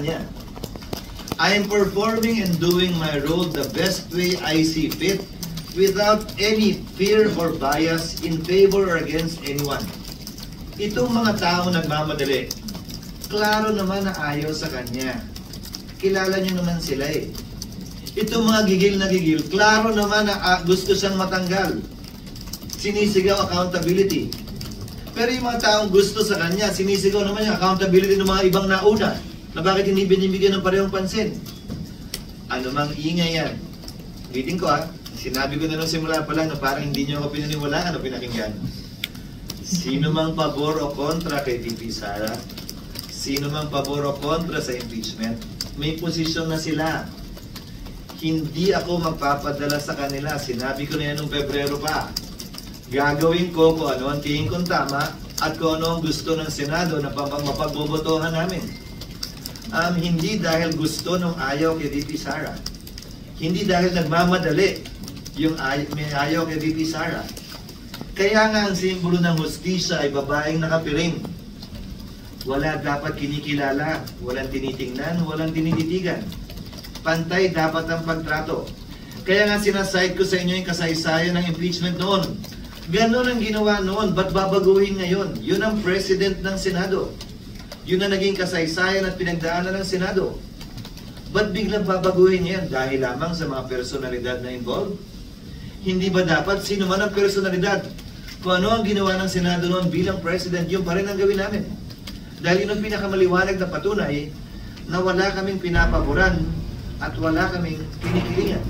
niya. I am performing and doing my role the best way I see fit without any fear or bias in favor or against anyone. Itong mga taong nagmamadali, klaro naman na ayaw sa kanya. Kilala niyo naman sila eh. Itong mga gigil na gigil, klaro naman na gusto siyang matanggal. Sinisigaw accountability. Pero yung mga taong gusto sa kanya, sinisigaw naman yung accountability ng mga ibang nauna na bakit hindi binibigyan ng parehong pansin. Ano mang ingay yan. Bitin ko sinabi ko na nung simula pa lang na parang hindi niyo ako pinaniwalaan o pinakinggan. Sino mang pabor o kontra kay VP Sara, sino mang pabor o kontra sa impeachment, may posisyon na sila. Hindi ako magpapadala sa kanila. Sinabi ko na yan noong Pebrero pa. Gagawin ko kung ano ang tingin kong tama at kung ano ang gusto ng Senado na mapagbobotohan namin. Hindi dahil gusto nung ayaw kay VP Sara. Hindi dahil nagmamadali yung may ayaw kay VP Sara. Kaya nga ang simbolo ng hustisya ay babaeng nakapiring. Wala dapat kinikilala, walang tinitingnan, walang tinititigan. Pantay dapat ang pagtrato. Kaya nga sinasite ko sa inyo yung kasaysayan ng impeachment noon. Ganon ang ginawa noon, ba't babaguhin ngayon? Yun ang president ng Senado. Yun ang naging kasaysayan at pinagdaanan ng Senado. Ba't biglang babaguhin yan? Dahil lamang sa mga personalidad na involved? Hindi ba dapat sino man ang personalidad? Kung ano ang ginawa ng Senado noon bilang president, yun pa rin ang gawin namin. Dahil yun ang pinakamaliwanag na patunay na wala kaming pinapaboran at wala kaming kinikilingan.